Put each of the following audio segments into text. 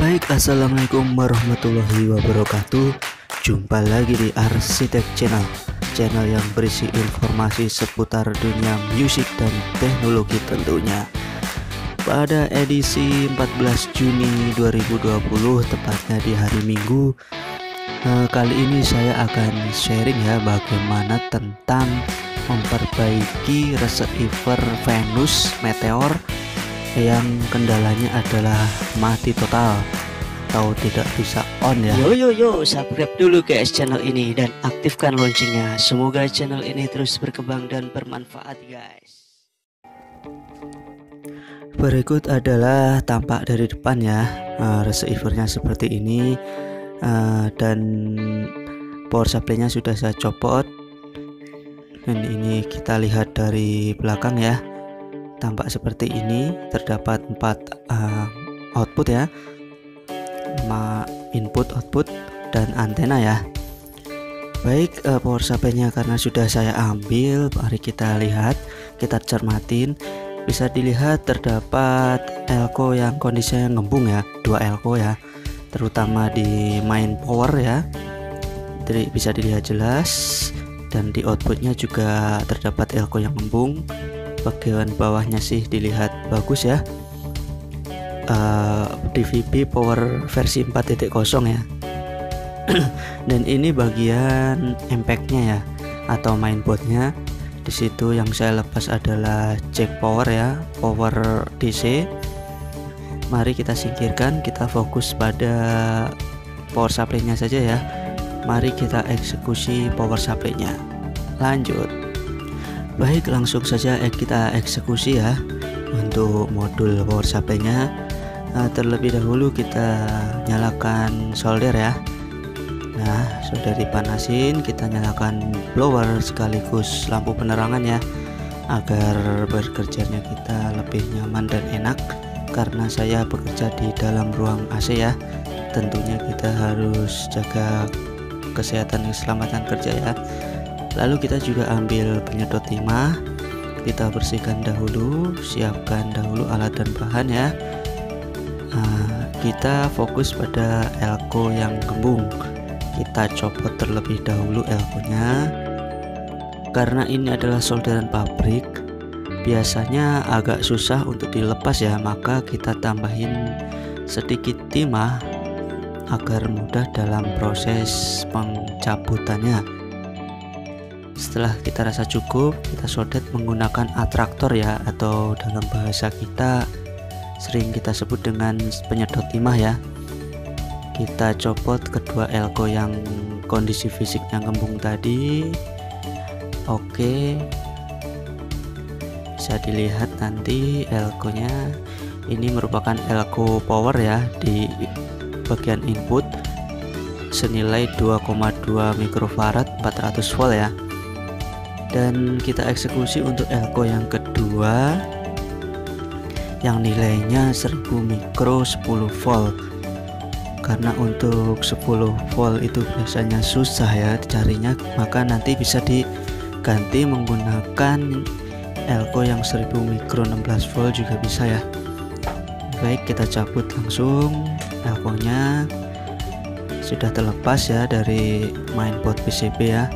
Baik, assalamualaikum warahmatullahi wabarakatuh. Jumpa lagi di Arsitek Channel, channel yang berisi informasi seputar dunia musik dan teknologi tentunya. Pada edisi 14 Juni 2020, tepatnya di hari Minggu, kali ini saya akan sharing ya bagaimana tentang memperbaiki receiver Venus Meteor yang kendalanya adalah mati total atau tidak bisa on ya. Yo, subscribe dulu guys channel ini dan aktifkan loncengnya. Semoga channel ini terus berkembang dan bermanfaat guys. Berikut adalah tampak dari depan ya, receivernya seperti ini, dan power supply-nya sudah saya copot. Dan ini kita lihat dari belakang ya, tampak seperti ini. Terdapat 4 output ya, input, output, dan antena ya. Baik, power supply-nya karena sudah saya ambil, mari kita lihat, kita cermatin. Bisa dilihat terdapat elko yang kondisinya ngembung ya, 2 elko ya, terutama di main power ya. Jadi bisa dilihat jelas, dan di outputnya juga terdapat elko yang ngembung. Bagian bawahnya sih dilihat bagus ya, DVB power versi 4.0 ya. Dan ini bagian impact-nya ya, atau mainboardnya. Di situ yang saya lepas adalah jack power ya, power DC. Mari kita singkirkan, kita fokus pada power supply-nya saja ya. Mari kita eksekusi power supply-nya. Lanjut. Baik, langsung saja kita eksekusi ya untuk modul power supply-nya. Terlebih dahulu kita nyalakan solder ya. Nah, sudah dipanasin, kita nyalakan blower sekaligus lampu penerangan ya, agar bekerjanya kita lebih nyaman dan enak. Karena saya bekerja di dalam ruang AC ya, tentunya kita harus jaga kesehatan dan keselamatan kerja ya. Lalu kita juga ambil penyedot timah, kita bersihkan dahulu, siapkan dahulu alat dan bahan ya. Kita fokus pada elko yang gembung. Kita copot terlebih dahulu elkonya, karena ini adalah solderan pabrik, biasanya agak susah untuk dilepas ya. Maka kita tambahin sedikit timah agar mudah dalam proses pencabutannya. Setelah kita rasa cukup, kita solder menggunakan atraktor ya, atau dalam bahasa kita sering kita sebut dengan penyedot timah ya. Kita copot kedua elko yang kondisi fisiknya ngembung tadi. Oke, bisa dilihat nanti elkonya. Ini merupakan elko power ya, di bagian input senilai 2,2 mikrofarad 400 volt ya. Dan kita eksekusi untuk elko yang kedua yang nilainya 1000 mikro 10 volt. Karena untuk 10 volt itu biasanya susah ya dicarinya, maka nanti bisa diganti menggunakan elko yang 1000 mikro 16 volt juga bisa ya. Baik, kita cabut langsung. Elkonya sudah terlepas ya dari mainboard PCB ya.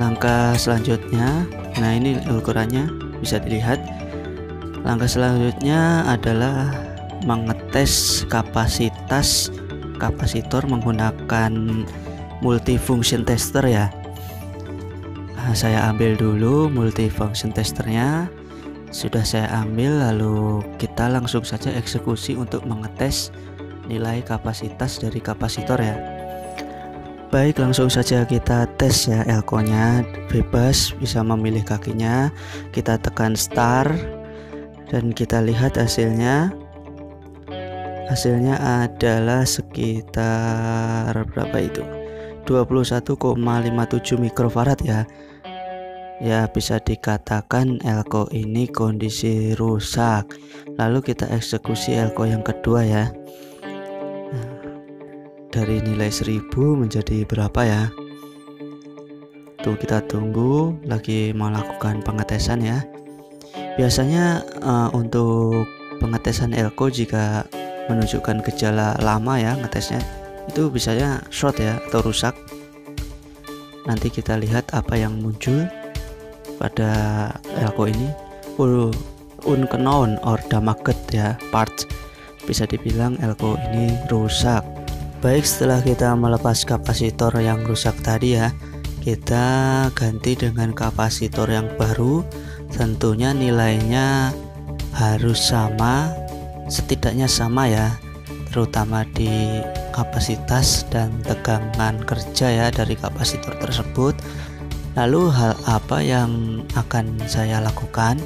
Langkah selanjutnya, nah ini ukurannya bisa dilihat. Langkah selanjutnya adalah mengetes kapasitas kapasitor menggunakan multifunction tester ya. Saya ambil dulu multifunction testernya, sudah saya ambil. Lalu kita langsung saja eksekusi untuk mengetes nilai kapasitas dari kapasitor ya. Baik, langsung saja kita tes ya. Elkonya bebas, bisa memilih kakinya. Kita tekan start dan kita lihat hasilnya. Hasilnya adalah sekitar berapa itu? 21,57 mikrofarad ya. Ya, bisa dikatakan elko ini kondisi rusak. Lalu kita eksekusi elko yang kedua ya. Dari nilai 1000 menjadi berapa ya? Tuh, kita tunggu lagi melakukan pengetesan ya. Biasanya untuk pengetesan elko jika menunjukkan gejala lama ya ngetesnya, itu bisanya short ya atau rusak. Nanti kita lihat apa yang muncul pada elko ini. Unknown or damaget ya parts, bisa dibilang elko ini rusak. Baik, setelah kita melepas kapasitor yang rusak tadi ya, kita ganti dengan kapasitor yang baru. Tentunya nilainya harus sama, setidaknya sama ya, terutama di kapasitas dan tegangan kerja ya dari kapasitor tersebut. Lalu hal apa yang akan saya lakukan?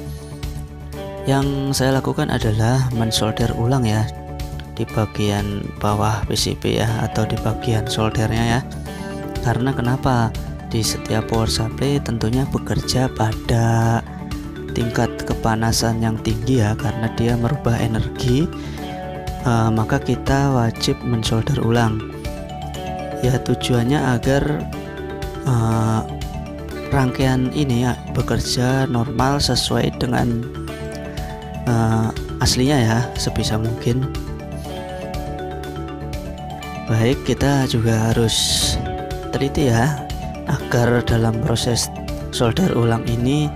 Yang saya lakukan adalah mensolder ulang ya di bagian bawah PCB ya, atau di bagian soldernya ya. Karena kenapa? Di setiap power supply tentunya bekerja pada tingkat kepanasan yang tinggi ya, karena dia merubah energi, maka kita wajib mensolder ulang ya. Tujuannya agar rangkaian ini ya bekerja normal sesuai dengan aslinya ya, sebisa mungkin. Baik, kita juga harus teliti ya agar dalam proses solder ulang ini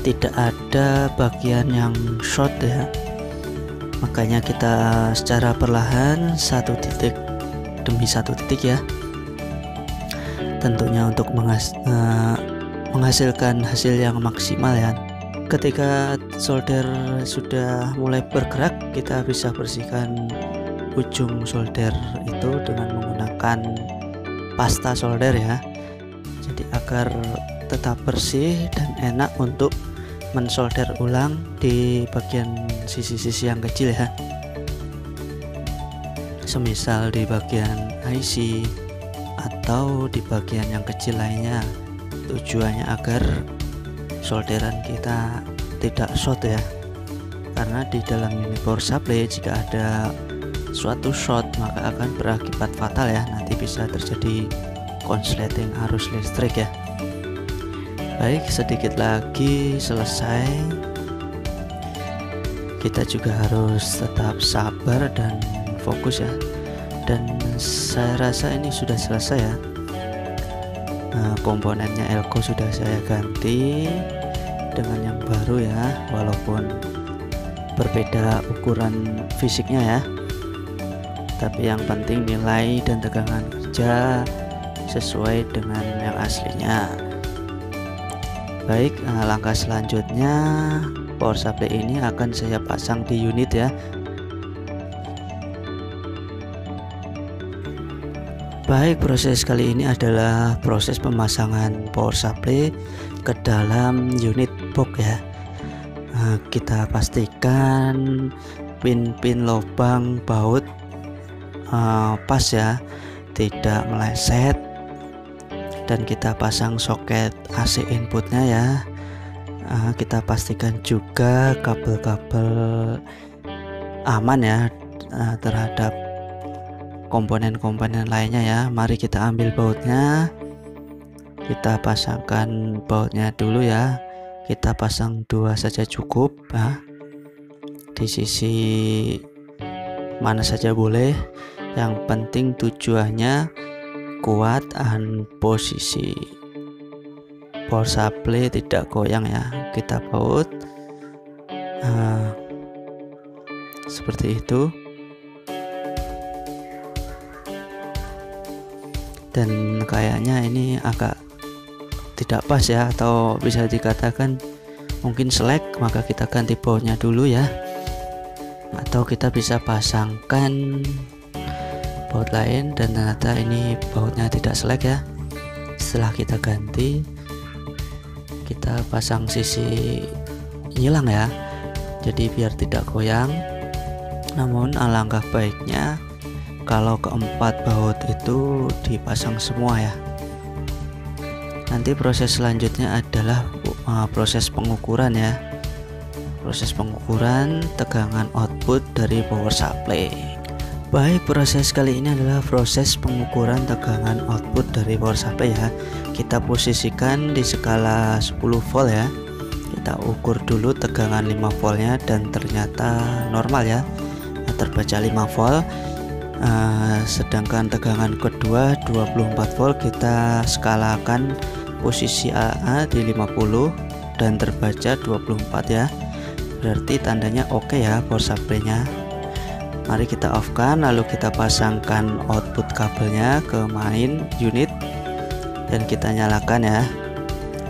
tidak ada bagian yang short ya. Makanya kita secara perlahan satu titik demi satu titik ya, tentunya untuk menghasilkan hasil yang maksimal ya. Ketika solder sudah mulai bergerak, kita bisa bersihkan ujung solder itu dengan menggunakan pasta solder ya. Jadi agar tetap bersih dan enak untuk mensolder ulang di bagian sisi-sisi yang kecil ya. Semisal di bagian IC atau di bagian yang kecil lainnya. Tujuannya agar solderan kita tidak short ya. Karena di dalam unit power supply jika ada suatu short maka akan berakibat fatal ya, nanti bisa terjadi konsleting arus listrik ya. Baik, sedikit lagi selesai. Kita juga harus tetap sabar dan fokus ya. Dan saya rasa ini sudah selesai ya. Komponennya elko sudah saya ganti dengan yang baru ya, walaupun berbeda ukuran fisiknya ya, tapi yang penting nilai dan tegangan kerja sesuai dengan yang aslinya. Baik, langkah selanjutnya power supply ini akan saya pasang di unit ya. Baik, proses kali ini adalah proses pemasangan power supply ke dalam unit box ya. Kita pastikan pin-pin lubang baut pas ya, tidak meleset, dan kita pasang soket AC inputnya ya. Kita pastikan juga kabel-kabel aman ya terhadap komponen-komponen lainnya ya. Mari kita ambil bautnya, kita pasangkan bautnya dulu ya. Kita pasang 2 saja cukup ya, di sisi mana saja boleh, yang penting tujuannya kuat dan posisi power supply tidak goyang ya. Kita baut seperti itu. Dan kayaknya ini agak tidak pas ya, atau bisa dikatakan mungkin selek, maka kita ganti bautnya dulu ya. Atau kita bisa pasangkan baut lain dan ternyata ini bautnya tidak selek ya. Setelah kita ganti, kita pasang sisi nyilang ya, jadi biar tidak goyang. Namun alangkah baiknya kalau keempat baut itu dipasang semua ya. Nanti proses selanjutnya adalah proses pengukuran ya. Proses pengukuran tegangan output dari power supply. Baik, proses kali ini adalah proses pengukuran tegangan output dari power supply ya. Kita posisikan di skala 10 volt ya. Kita ukur dulu tegangan 5 voltnya dan ternyata normal ya, terbaca 5 volt. Sedangkan tegangan kedua 24 volt, kita skalakan posisi AA di 50 dan terbaca 24 ya, berarti tandanya oke ya power supply-nya. Mari kita off kan, lalu kita pasangkan output kabelnya ke main unit dan kita nyalakan ya.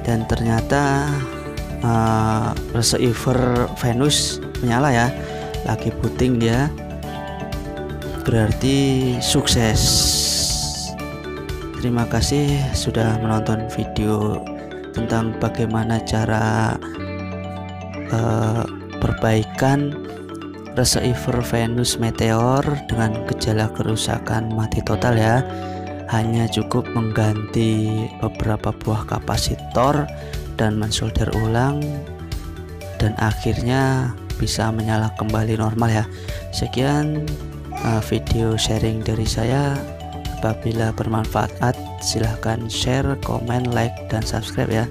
Dan ternyata receiver Venus menyala ya, lagi booting dia, berarti sukses. Terima kasih sudah menonton video tentang bagaimana cara perbaikan receiver Venus Meteor dengan gejala kerusakan mati total ya. Hanya cukup mengganti beberapa buah kapasitor dan mensolder ulang, dan akhirnya bisa menyala kembali normal ya. Sekian video sharing dari saya. Apabila bermanfaat, silahkan share, komen, like, dan subscribe ya.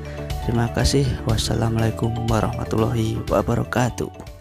Terima kasih. Wassalamualaikum warahmatullahi wabarakatuh.